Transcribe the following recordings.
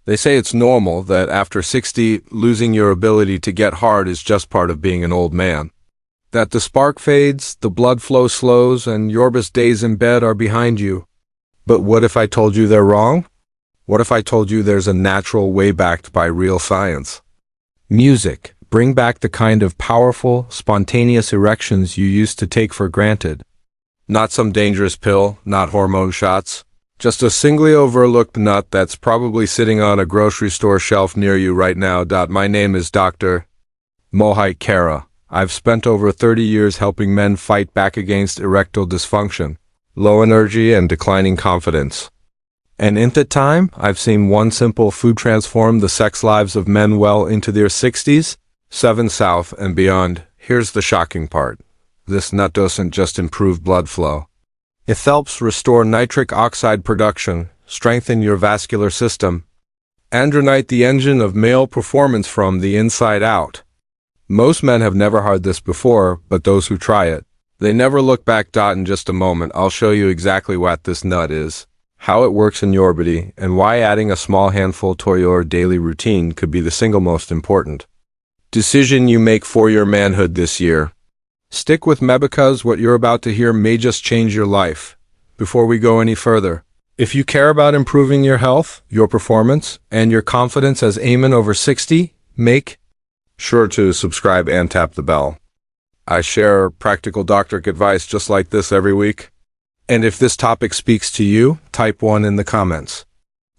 They say it's normal that after 60, losing your ability to get hard is just part of being an old man. That the spark fades, the blood flow slows, and your best days in bed are behind you. But what if I told you they're wrong? What if I told you there's a natural way backed by real science? Music. Bring back the kind of powerful, spontaneous erections you used to take for granted. Not some dangerous pill, not hormone shots. Just a singly overlooked nut that's probably sitting on a grocery store shelf near you right now. My name is Dr. Mohit Khera. I've spent over 30 years helping men fight back against erectile dysfunction, low energy, and declining confidence. And in that time, I've seen one simple food transform the sex lives of men well into their 60s, 7 south and beyond. Here's the shocking part. This nut doesn't just improve blood flow. It helps restore nitric oxide production, strengthen your vascular system, and ignite the engine of male performance from the inside out. Most men have never heard this before, but those who try it, they never look back. In just a moment, I'll show you exactly what this nut is, how it works in your body, and why adding a small handful to your daily routine could be the single most important decision you make for your manhood this year. Stick with me because what you're about to hear may just change your life. Before we go any further, if you care about improving your health, your performance, and your confidence as a man over 60, make sure to subscribe and tap the bell. I share practical doctor advice just like this every week. And if this topic speaks to you, type 1 in the comments.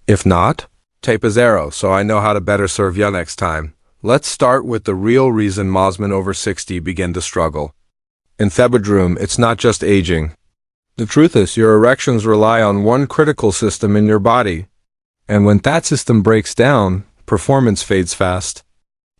If not, type a 0 so I know how to better serve you next time. Let's start with the real reason most men over 60 begin to struggle. In the bedroom, it's not just aging. The truth is, your erections rely on one critical system in your body. And when that system breaks down, performance fades fast.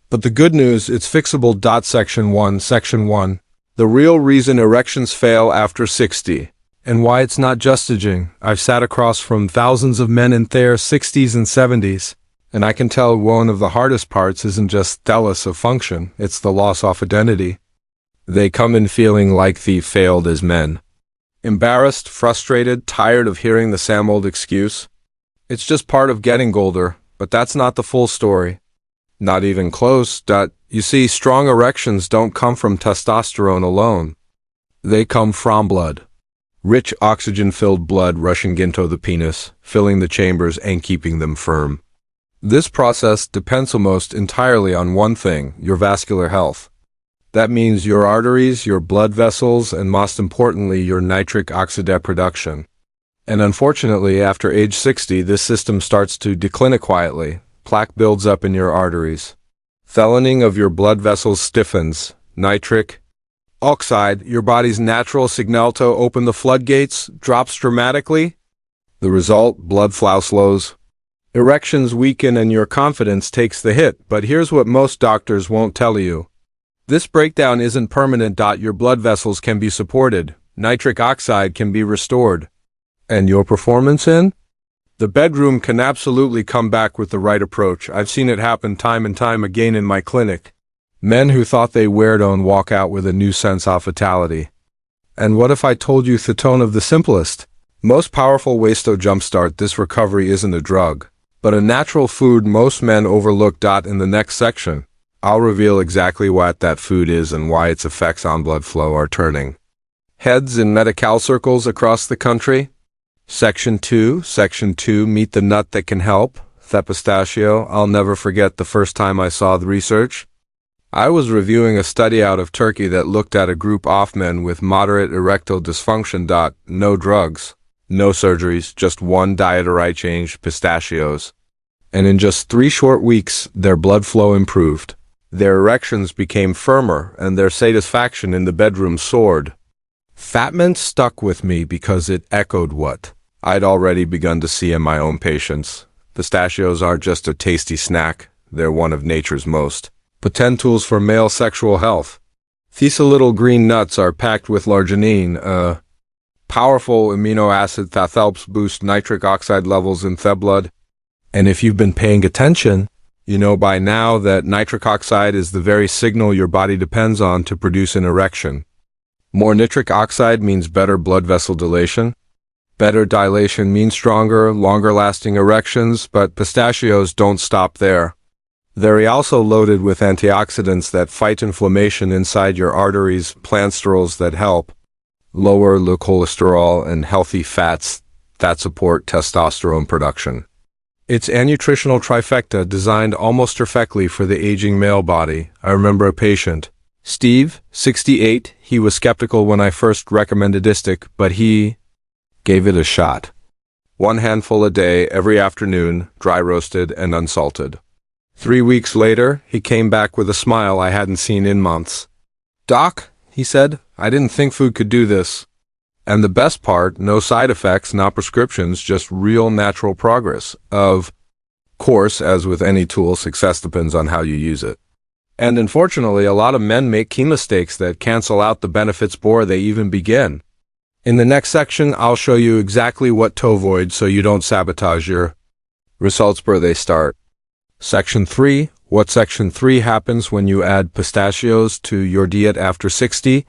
But the good news, it's fixable. Section 1. The real reason erections fail after 60. And why it's not just aging. I've sat across from thousands of men in their 60s and 70s. And I can tell one of the hardest parts isn't just the loss of function, it's the loss of identity. They come in feeling like they failed as men. Embarrassed, frustrated, tired of hearing the same old excuse. It's just part of getting older, but that's not the full story. Not even close. You see, strong erections don't come from testosterone alone. They come from blood. Rich oxygen-filled blood rushing into the penis, filling the chambers and keeping them firm. This process depends almost entirely on one thing, your vascular health. That means your arteries, your blood vessels, and most importantly, your nitric oxide production. And unfortunately, after age 60, this system starts to decline quietly. Plaque builds up in your arteries. Thinning of your blood vessels stiffens. Nitric oxide, your body's natural signal to open the floodgates, drops dramatically. The result, blood flow slows. Erections weaken and your confidence takes the hit, but here's what most doctors won't tell you. This breakdown isn't permanent. Your blood vessels can be supported, nitric oxide can be restored. And your performance in the bedroom can absolutely come back with the right approach. I've seen it happen time and time again in my clinic. Men who thought they were done walk out with a new sense of vitality. And what if I told you the tone of the simplest, most powerful ways to jumpstart this recovery isn't a drug, but a natural food most men overlook. In the next section, I'll reveal exactly what that food is and why its effects on blood flow are turning heads in medical circles across the country. Section 2. Meet the nut that can help. The pistachio. I'll never forget the first time I saw the research. I was reviewing a study out of Turkey that looked at a group of men with moderate erectile dysfunction. No drugs, no surgeries, just one dietary change, pistachios. And in just 3 short weeks, their blood flow improved. Their erections became firmer and their satisfaction in the bedroom soared. That meant stuck with me because it echoed what I'd already begun to see in my own patients. Pistachios aren't just a tasty snack, they're one of nature's most potent tools for male sexual health. These little green nuts are packed with arginine, a powerful amino acid that helps boost nitric oxide levels in the blood. And if you've been paying attention, you know by now that nitric oxide is the very signal your body depends on to produce an erection. More nitric oxide means better blood vessel dilation. Better dilation means stronger, longer-lasting erections, but pistachios don't stop there. They're also loaded with antioxidants that fight inflammation inside your arteries, plant sterols that help lower low cholesterol, and healthy fats that support testosterone production. It's a nutritional trifecta designed almost perfectly for the aging male body. I remember a patient, Steve, 68, he was skeptical when I first recommended Istic, but he gave it a shot. 1 handful a day, every afternoon, dry roasted and unsalted. 3 weeks later, he came back with a smile I hadn't seen in months. "Doc," he said, "I didn't think food could do this." And the best part, no side effects, not prescriptions, just real natural progress. Of course, as with any tool, success depends on how you use it. And unfortunately, a lot of men make key mistakes that cancel out the benefits before they even begin. In the next section, I'll show you exactly what to avoid so you don't sabotage your results where they start. Section 3. What Section 3 happens when you add pistachios to your diet after 60?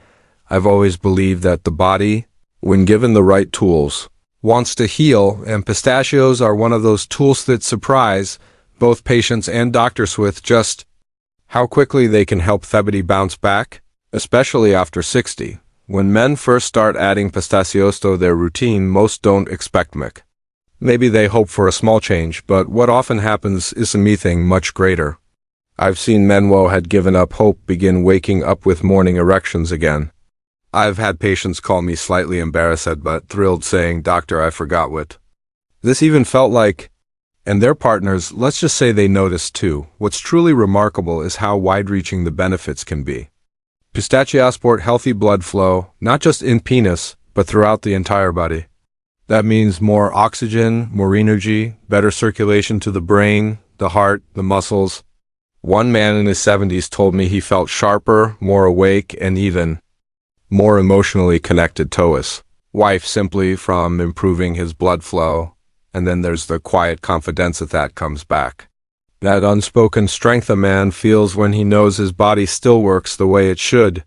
I've always believed that the body, when given the right tools, wants to heal, and pistachios are one of those tools that surprise both patients and doctors with just how quickly they can help the body bounce back, especially after 60. When men first start adding pistachios to their routine, most don't expect much. Maybe they hope for a small change, but what often happens is something much greater. I've seen men who had given up hope begin waking up with morning erections again. I've had patients call me slightly embarrassed but thrilled, saying, "Doctor, I forgot what this even felt like." And their partners, let's just say they noticed too. What's truly remarkable is how wide-reaching the benefits can be. Pistachios support healthy blood flow, not just in penis, but throughout the entire body. That means more oxygen, more energy, better circulation to the brain, the heart, the muscles. One man in his 70s told me he felt sharper, more awake, and even more emotionally connected to his wife simply from improving his blood flow. And then there's the quiet confidence that comes back. That unspoken strength a man feels when he knows his body still works the way it should.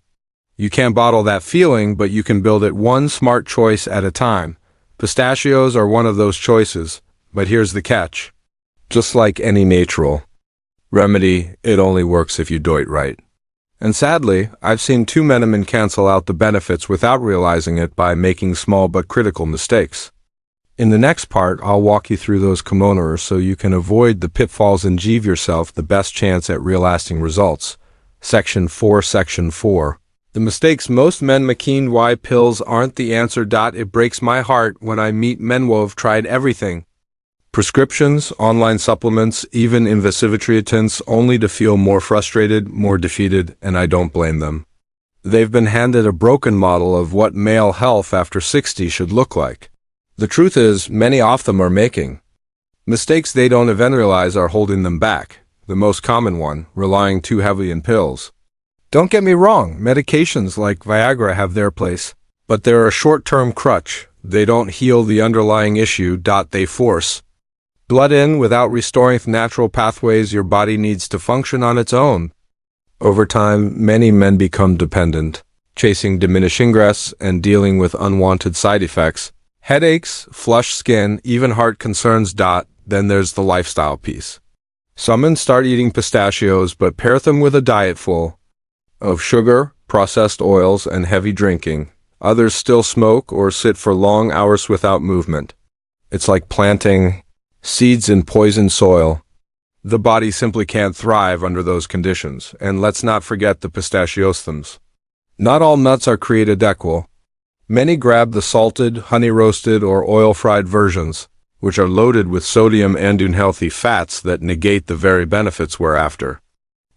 You can't bottle that feeling, but you can build it one smart choice at a time. Pistachios are one of those choices, but here's the catch. Just like any natural remedy, it only works if you do it right. And sadly, I've seen too many men cancel out the benefits without realizing it by making small but critical mistakes. In the next part, I'll walk you through those kimonos so you can avoid the pitfalls and give yourself the best chance at real lasting results. Section 4. The mistakes most men make. Why pills aren't the answer. It breaks my heart when I meet men who have tried everything. Prescriptions, online supplements, even invasive treatments, only to feel more frustrated, more defeated, and I don't blame them. They've been handed a broken model of what male health after 60 should look like. The truth is, many of them are making mistakes they don't even realize are holding them back. The most common one, relying too heavily on pills. Don't get me wrong, medications like Viagra have their place, but they're a short-term crutch. They don't heal the underlying issue. They force blood in without restoring the natural pathways your body needs to function on its own. Over time, many men become dependent, chasing diminishing ingress and dealing with unwanted side effects. Headaches, flushed skin, even heart concerns. Then there's the lifestyle piece. Some men start eating pistachios but pair them with a diet full of sugar, processed oils, and heavy drinking. Others still smoke or sit for long hours without movement. It's like planting seeds in poisoned soil. The body simply can't thrive under those conditions. And let's not forget the pistachios. Not all nuts are created equal. Many grab the salted, honey-roasted, or oil-fried versions, which are loaded with sodium and unhealthy fats that negate the very benefits we're after.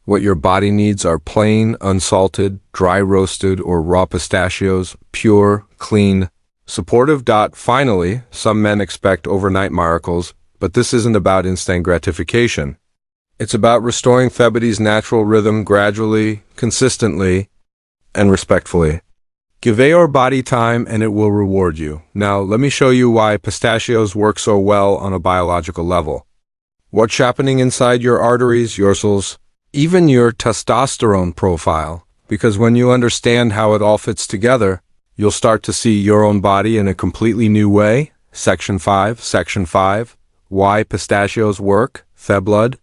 What your body needs are plain, unsalted, dry-roasted, or raw pistachios, pure, clean, supportive. Finally, some men expect overnight miracles, but this isn't about instant gratification. It's about restoring the body's natural rhythm gradually, consistently, and respectfully. Give your body time and it will reward you. Now, let me show you why pistachios work so well on a biological level. What's happening inside your arteries, your cells, even your testosterone profile. Because when you understand how it all fits together, you'll start to see your own body in a completely new way. Section 5, Why Pistachios Work, the Blood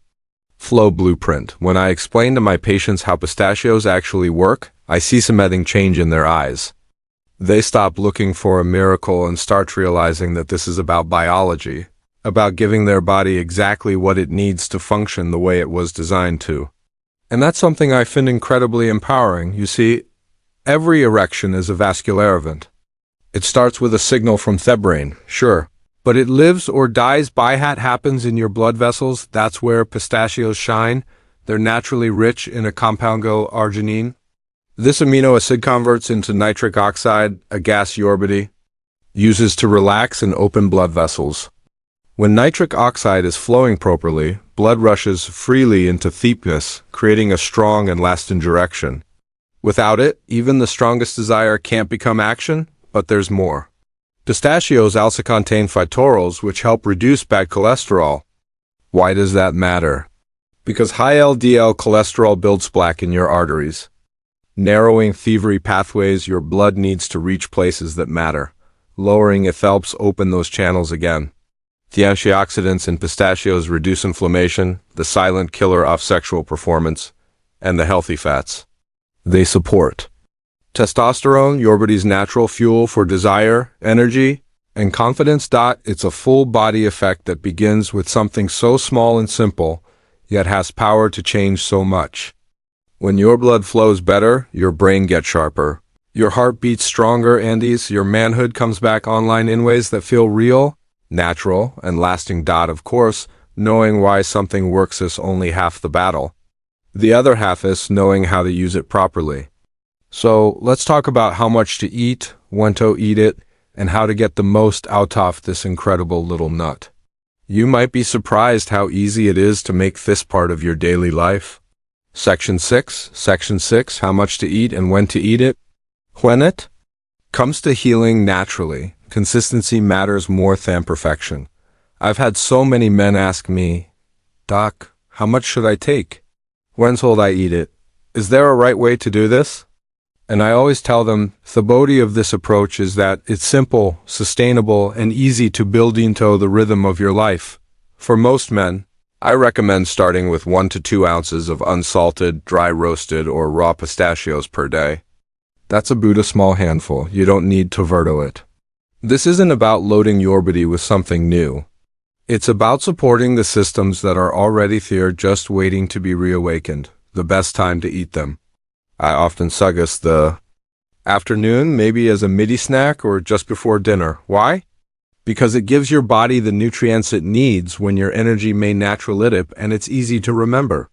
Flow Blueprint. When I explain to my patients how pistachios actually work, I see something change in their eyes. They stop looking for a miracle and start realizing that this is about biology, about giving their body exactly what it needs to function the way it was designed to. And that's something I find incredibly empowering. You see, every erection is a vascular event. It starts with a signal from the brain, sure, but it lives or dies by what happens in your blood vessels. That's where pistachios shine. They're naturally rich in a compound called arginine. This amino acid converts into nitric oxide, a gas your body uses to relax and open blood vessels. When nitric oxide is flowing properly, blood rushes freely into thickness, creating a strong and lasting erection. Without it, even the strongest desire can't become action, but there's more. Pistachios also contain phytorols, which help reduce bad cholesterol. Why does that matter? Because high LDL cholesterol builds plaque in your arteries. Narrowing thievery pathways, your blood needs to reach places that matter. Lowering it helps open those channels again. The antioxidants in pistachios reduce inflammation, the silent killer of sexual performance, and the healthy fats they support. Testosterone, your body's natural fuel for desire, energy, and confidence. It's a full body effect that begins with something so small and simple, yet has power to change so much. When your blood flows better, your brain gets sharper. Your heart beats stronger, and your manhood comes back online in ways that feel real, natural, and lasting. Of course, knowing why something works is only half the battle. The other half is knowing how to use it properly. So let's talk about how much to eat, when to eat it, and how to get the most out of this incredible little nut. You might be surprised how easy it is to make this part of your daily life. Section 6, How much to eat and when to eat it. When it comes to healing naturally, consistency matters more than perfection. I've had so many men ask me, "Doc, how much should I take? When should I eat it? Is there a right way to do this?" And I always tell them, the beauty of this approach is that it's simple, sustainable, and easy to build into the rhythm of your life. For most men, I recommend starting with 1 to 2 ounces of unsalted, dry roasted, or raw pistachios per day. That's about a small handful. You don't need to overdo it. This isn't about loading your body with something new. It's about supporting the systems that are already there, just waiting to be reawakened. The best time to eat them. I often suggest the afternoon, maybe as a midi snack or just before dinner. Why? Because it gives your body the nutrients it needs when your energy may naturally dip, and it's easy to remember.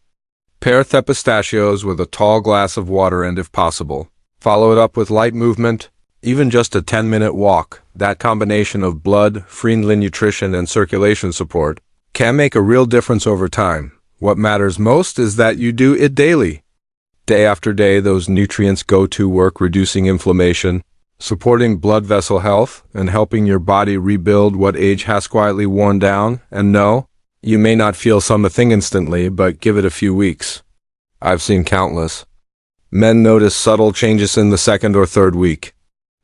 Pair the pistachios with a tall glass of water, and if possible, follow it up with light movement, even just a 10-minute walk. That combination of blood, friendly nutrition, and circulation support can make a real difference over time. What matters most is that you do it daily. Day after day, those nutrients go to work reducing inflammation, supporting blood vessel health, and helping your body rebuild what age has quietly worn down. And no, you may not feel something instantly, but give it a few weeks. I've seen countless men notice subtle changes in the second or third week.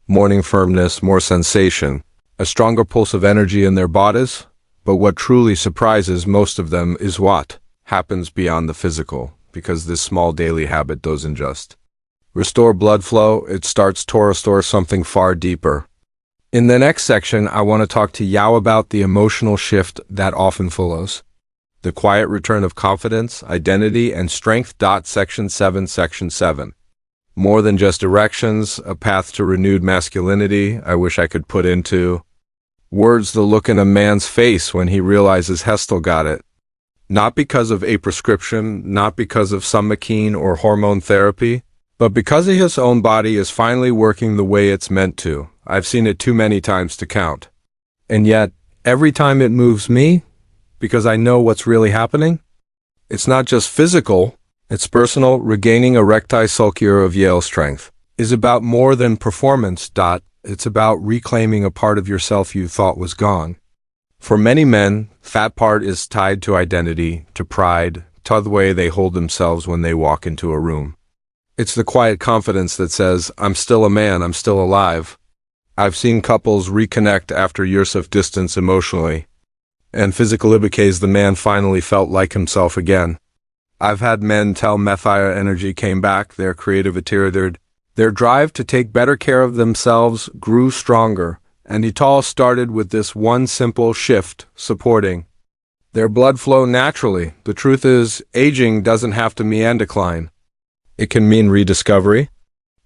Morning firmness, more sensation, a stronger pulse of energy in their bodies. But what truly surprises most of them is what happens beyond the physical. Because this small daily habit doesn't just restore blood flow, it starts to restore something far deeper. In the next section, I want to talk to you about the emotional shift that often follows. The quiet return of confidence, identity, and strength. Section 7. More than just erections, a path to renewed masculinity. I wish I could put into words the look in a man's face when he realizes Hestel got it. Not because of a prescription, not because of some machine or hormone therapy, but because his own body is finally working the way it's meant to. I've seen it too many times to count. And yet, every time it moves me, because I know what's really happening, it's not just physical, it's personal. Regaining erectile sulcure of Yale strength is about more than performance. It's about reclaiming a part of yourself you thought was gone. For many men, that part is tied to identity, to pride, to the way they hold themselves when they walk into a room. It's the quiet confidence that says, "I'm still a man, I'm still alive." I've seen couples reconnect after years of distance emotionally, and physically because the man finally felt like himself again. I've had men tell methyl energy came back, their creativity returned, their drive to take better care of themselves grew stronger, and it all started with this one simple shift, supporting their blood flow naturally. The truth is, aging doesn't have to mean decline. It can mean rediscovery.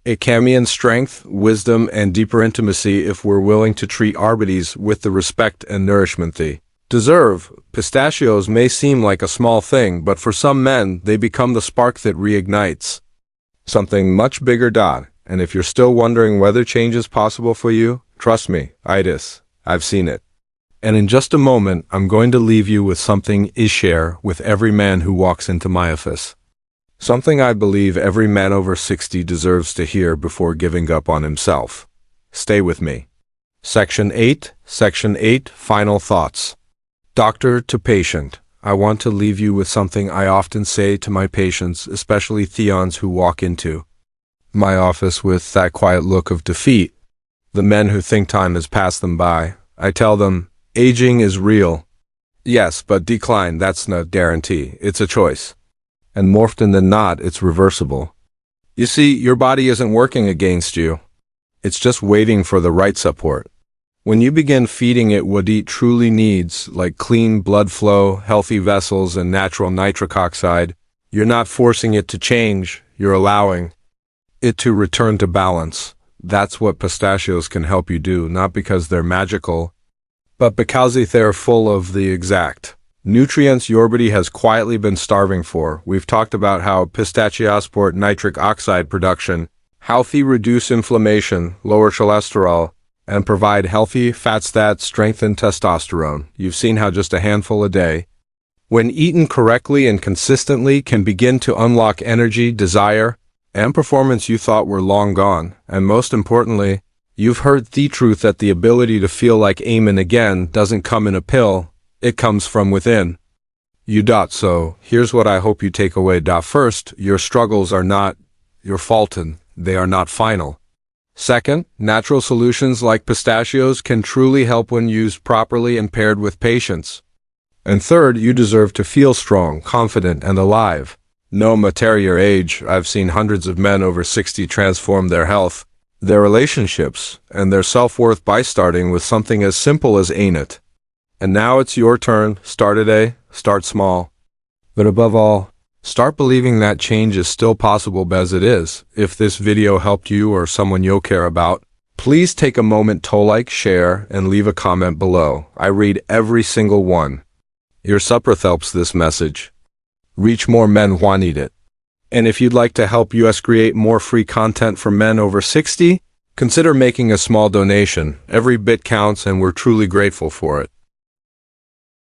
It can mean strength, wisdom, and deeper intimacy if we're willing to treat our bodies with the respect and nourishment they deserve. Pistachios may seem like a small thing, but for some men, they become the spark that reignites something much bigger. And if you're still wondering whether change is possible for you, trust me, I've seen it. And in just a moment, I'm going to leave you with something I share with every man who walks into my office. Something I believe every man over 60 deserves to hear before giving up on himself. Stay with me. Section 8, Final Thoughts. Doctor to patient. I want to leave you with something I often say to my patients, especially Theons who walk into my office with that quiet look of defeat. The men who think time has passed them by. I tell them, aging is real. Yes, but decline, that's not a guarantee. It's a choice. And more often than not, it's reversible. You see, your body isn't working against you. It's just waiting for the right support. When you begin feeding it what it truly needs, like clean blood flow, healthy vessels, and natural nitric oxide, you're not forcing it to change, you're allowing it to return to balance. That's what pistachios can help you do, not because they're magical, but because they're full of the exact nutrients your body has quietly been starving for. We've talked about how pistachios support nitric oxide production, how they reduce inflammation, lower cholesterol, and provide healthy fats that strengthen testosterone. You've seen how just a handful a day, when eaten correctly and consistently, can begin to unlock energy, desire, and performance you thought were long gone. And most importantly, you've heard the truth that the ability to feel like aiming again doesn't come in a pill, it comes from within. So, here's what I hope you take away. First, your struggles are not your fault and they are not final. Second, natural solutions like pistachios can truly help when used properly and paired with patience. And third, you deserve to feel strong, confident, and alive. No matter your age, I've seen hundreds of men over 60 transform their health, their relationships, and their self-worth by starting with something as simple as ain't it. And now it's your turn. Start today, start small. But above all, start believing that change is still possible as it is. If this video helped you or someone you care about, please take a moment to like, share, and leave a comment below. I read every single one. Your support helps this message reach more men who need it. And if you'd like to help us create more free content for men over 60, consider making a small donation. Every bit counts and we're truly grateful for it.